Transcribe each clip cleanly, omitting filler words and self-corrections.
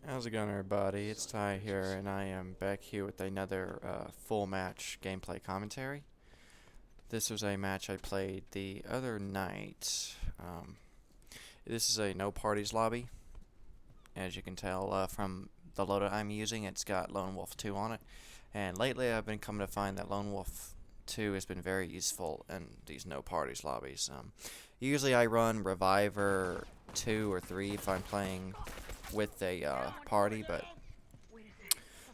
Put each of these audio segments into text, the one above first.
How's it going, everybody? It's Ty here, and I am back here with another full match gameplay commentary. This was a match I played the other night. This is a no parties lobby. As you can tell from the loadout I'm using, it's got Lone Wolf 2 on it. And lately I've been coming to find that Lone Wolf 2 has been very useful in these no parties lobbies. Usually I run Reviver 2 or 3 if I'm playing with a party, but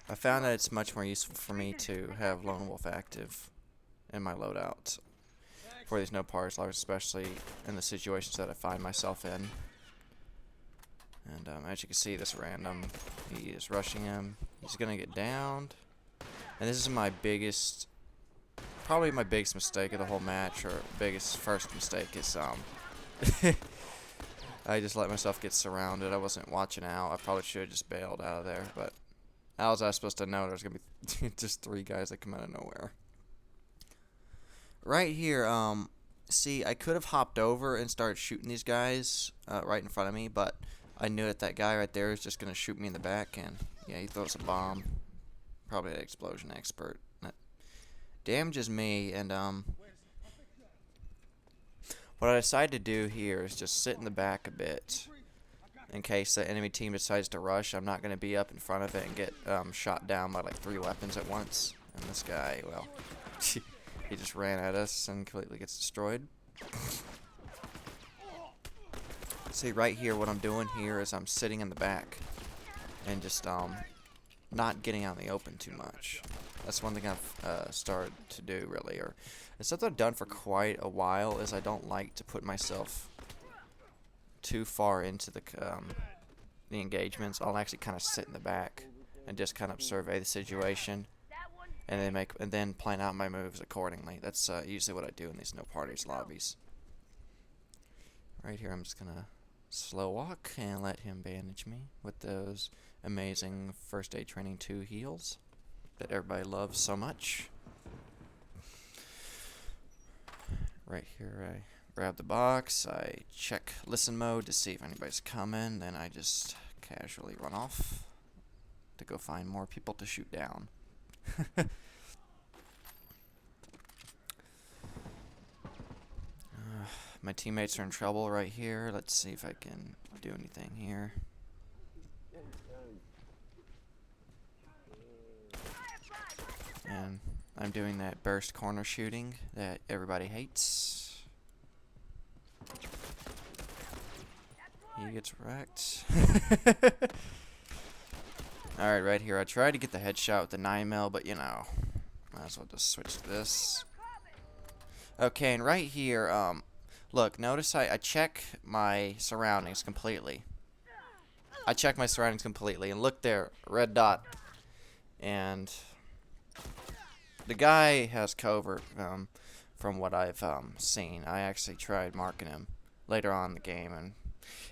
I found that it's much more useful for me to have Lone Wolf active in my loadout for these no parties lobbies, especially in the situations that I find myself in. And as you can see, this random, he is rushing him. He's gonna get downed. And this is my biggest, probably my biggest mistake of the whole match, or biggest first mistake is I just let myself get surrounded. I wasn't watching out. I probably should have just bailed out of there, but how was I supposed to know there was gonna be just 3 guys that come out of nowhere? Right here, see, I could have hopped over and started shooting these guys right in front of me, but I knew that guy right there is just gonna shoot me in the back, and yeah, he throws a bomb. Probably an explosion expert. That damages me, and what I decided to do here is just sit in the back a bit in case the enemy team decides to rush. I'm not going to be up in front of it and get shot down by like 3 weapons at once. And this guy, well, he just ran at us and completely gets destroyed. See, right here, what I'm doing here is I'm sitting in the back and just not getting out in the open too much. That's one thing I've started to do, really, or it's something I've done for quite a while, is I don't like to put myself too far into the engagements. I'll actually kind of sit in the back and just kind of survey the situation, and then plan out my moves accordingly. That's usually what I do in these no parties lobbies. Right here, I'm just gonna slow walk and let him bandage me with those amazing first aid training 2 heals that everybody loves so much. Right here, I grab the box, I check listen mode to see if anybody's coming, then I just casually run off to go find more people to shoot down. My teammates are in trouble right here. Let's see if I can do anything here. And I'm doing that burst corner shooting that everybody hates. He gets wrecked. Alright, right here. I tried to get the headshot with the 9mm, but you know, might as well just switch to this. Okay, and right here, look, notice I check my surroundings completely. I check my surroundings completely, and look there, red dot. And the guy has covert, from what I've seen. I actually tried marking him later on in the game, and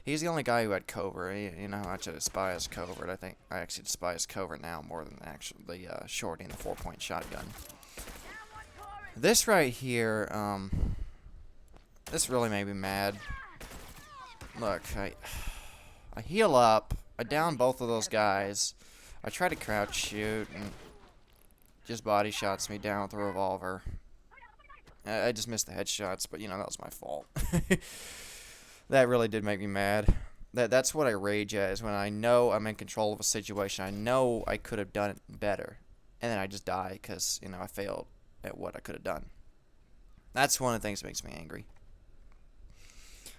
he's the only guy who had covert. You know how much I despise covert. I think I actually despise covert now more than actually the shorty and the 4-point shotgun. This right here, this really made me mad. Look, I heal up. I down both of those guys. I try to crouch shoot, and just body shots me down with a revolver. I just missed the headshots, but you know, that was my fault. That really did make me mad. That's what I rage at, is when I know I'm in control of a situation. I know I could have done it better, and then I just die because, you know, I failed at what I could have done. That's one of the things that makes me angry.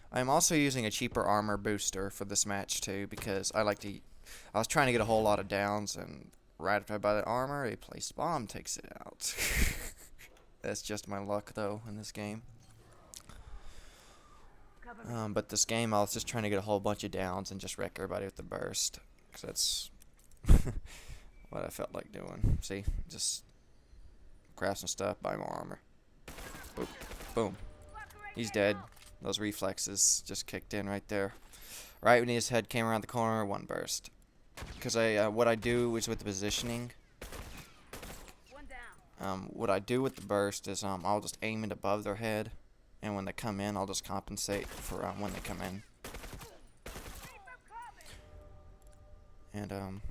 I'm also using a cheaper armor booster for this match too, because I was trying to get a whole lot of downs, and right after I buy the armor, a placed bomb takes it out. That's just my luck, though, in this game. But this game, I was just trying to get a whole bunch of downs and just wreck everybody with the burst. Because that's what I felt like doing. See? Just grab some stuff, buy more armor. Boop. Boom. He's dead. Those reflexes just kicked in right there. Right when his head came around the corner, 1 burst. Because what I do is with the positioning. What I do with the burst is I'll just aim it above their head, and when they come in, I'll just compensate for when they come in. And,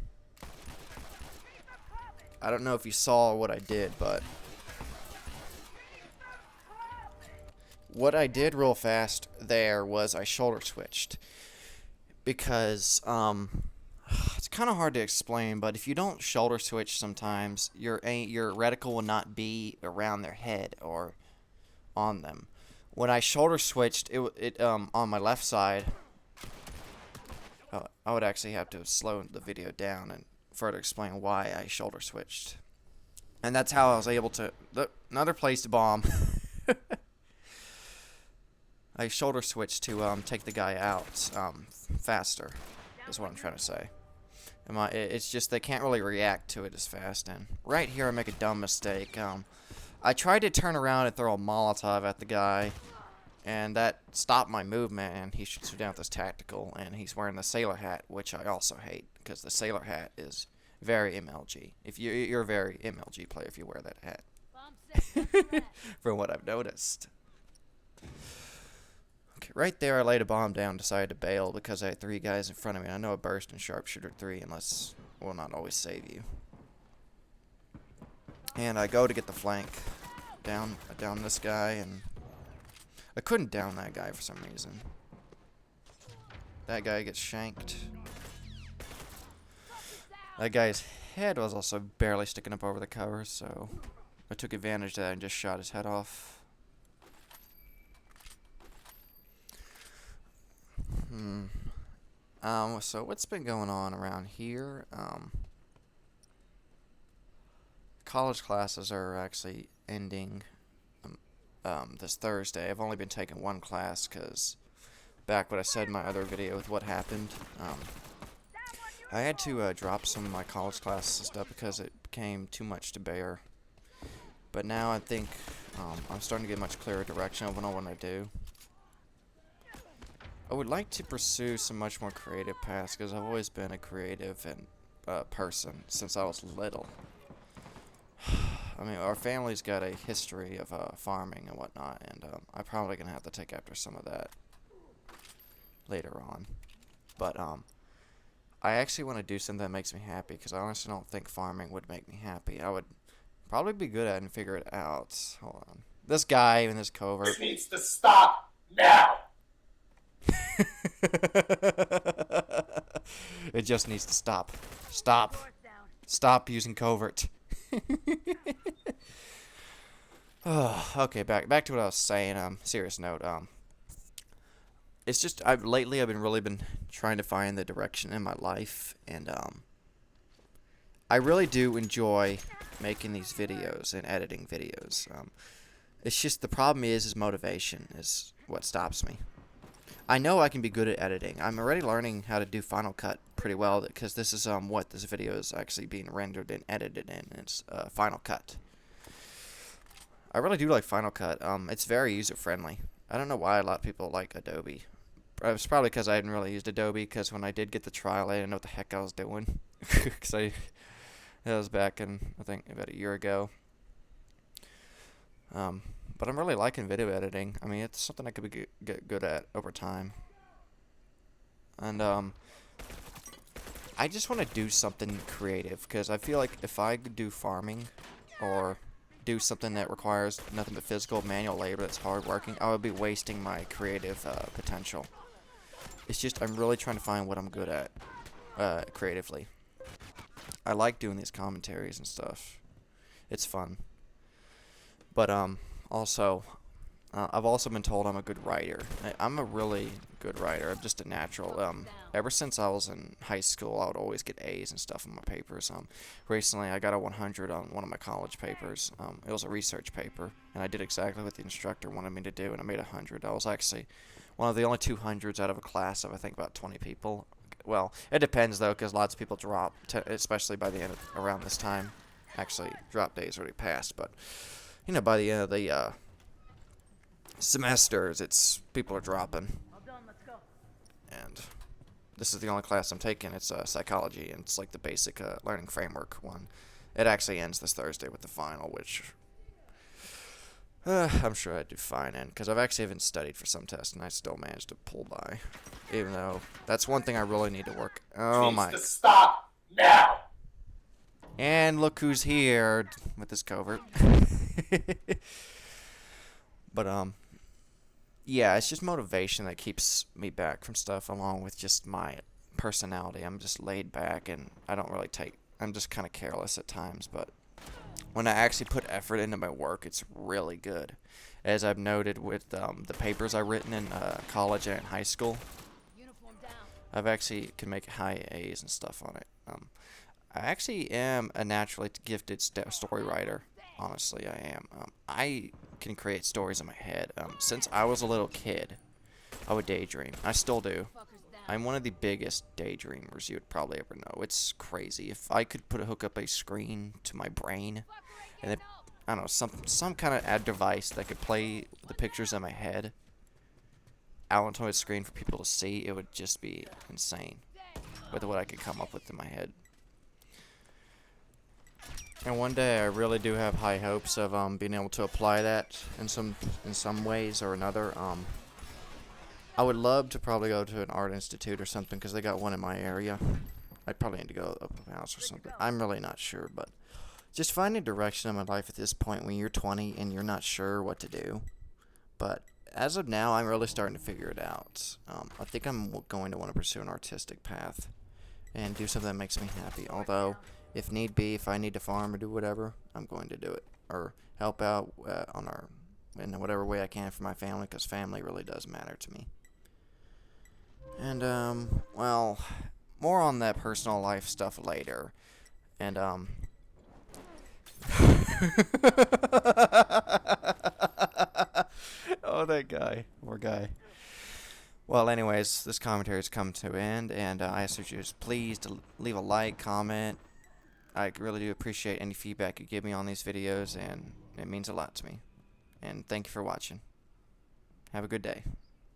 I don't know if you saw what I did, but what I did real fast there was I shoulder switched. Because, it's kind of hard to explain, but if you don't shoulder switch sometimes, your reticle will not be around their head or on them. When I shoulder switched, on my left side, I would actually have to slow the video down and further explain why I shoulder switched. And that's how I was able to... Another placed bomb. I shoulder switched to take the guy out faster, is what I'm trying to say. It's just they can't really react to it as fast. And right here I make a dumb mistake. I tried to turn around and throw a Molotov at the guy, and that stopped my movement, and he shoots me down with his tactical, and he's wearing the sailor hat, which I also hate, because the sailor hat is very MLG. If you're a very MLG player if you wear that hat. From what I've noticed. Okay, right there I laid a bomb down, decided to bail because I had 3 guys in front of me. I know a burst and sharpshooter 3 will not always save you. And I go to get the flank down this guy, and I couldn't down that guy for some reason. That guy gets shanked. That guy's head was also barely sticking up over the cover, so I took advantage of that and just shot his head off. So what's been going on around here? College classes are actually ending this Thursday. I've only been taking 1 class because back what I said in my other video with what happened, I had to drop some of my college classes and stuff because it became too much to bear. But now I think I'm starting to get a much clearer direction of what I want to do. I would like to pursue some much more creative paths because I've always been a creative and person since I was little. I mean, our family's got a history of farming and whatnot, and I'm probably going to have to take after some of that later on. But I actually want to do something that makes me happy because I honestly don't think farming would make me happy. I would probably be good at it and figure it out. Hold on. This guy in this covert... This needs to stop now! It just needs to stop. Stop. Stop using covert. Okay, back to what I was saying. Serious note. It's just lately I've really been trying to find the direction in my life, and I really do enjoy making these videos and editing videos. It's just the problem is motivation is what stops me. I know I can be good at editing. I'm already learning how to do Final Cut pretty well because this is what this video is actually being rendered and edited in. It's Final Cut. I really do like Final Cut. It's very user-friendly. I don't know why a lot of people like Adobe. It's probably because I hadn't really used Adobe because when I did get the trial, I didn't know what the heck I was doing. Because that was back in, I think, about a year ago. But I'm really liking video editing. I mean, it's something I could get good at over time. And, I just want to do something creative, because I feel like if I could do farming, or do something that requires nothing but physical manual labor that's hard working, I would be wasting my creative, potential. It's just, I'm really trying to find what I'm good at, creatively. I like doing these commentaries and stuff. It's fun. But, also, I've also been told I'm a good writer. I'm a really good writer. I'm just a natural. Ever since I was in high school, I would always get A's and stuff on my papers. Recently, I got a 100 on one of my college papers. It was a research paper, and I did exactly what the instructor wanted me to do, and I made 100. I was actually one of the only 200s out of a class of, I think, about 20 people. Well, it depends, though, because lots of people drop, especially by the end around this time. Actually, drop days already passed, but... You know, by the end of the semesters, people are dropping. And this is the only class I'm taking. It's psychology, and it's like the basic learning framework one. It actually ends this Thursday with the final, which I'm sure I'd do fine in, because I've actually even studied for some tests, and I still managed to pull by. Even though, that's one thing I really need to work. Oh Needs my. to stop now. And look who's here with this covert. But, yeah, it's just motivation that keeps me back from stuff, along with just my personality. I'm just laid back, and I don't really I'm just kind of careless at times, but when I actually put effort into my work, it's really good. As I've noted with the papers I've written in college and in high school, I've actually can make high A's and stuff on it. I actually am a naturally gifted story writer. Honestly, I am. I can create stories in my head. Since I was a little kid, I would daydream. I still do. I'm one of the biggest daydreamers you would probably ever know. It's crazy. If I could hook up a screen to my brain, and then, I don't know, some kind of ad device that could play the pictures in my head out onto a screen for people to see, it would just be insane with what I could come up with in my head. And one day I really do have high hopes of being able to apply that in some ways or another. I would love to probably go to an art institute or something, because they got one in my area. I'd probably need to go up a house or something. I'm really not sure, but just finding direction in my life at this point when you're 20 and you're not sure what to do. But as of now, I'm really starting to figure it out. I think I'm going to want to pursue an artistic path and do something that makes me happy. Although, if need be, if I need to farm or do whatever, I'm going to do it. Or help out in whatever way I can for my family, because family really does matter to me. And, well, more on that personal life stuff later. And, oh, that guy. Poor guy. Well, anyways, this commentary has come to an end, and I ask you just please to leave a like, comment. I really do appreciate any feedback you give me on these videos, and it means a lot to me. And thank you for watching. Have a good day.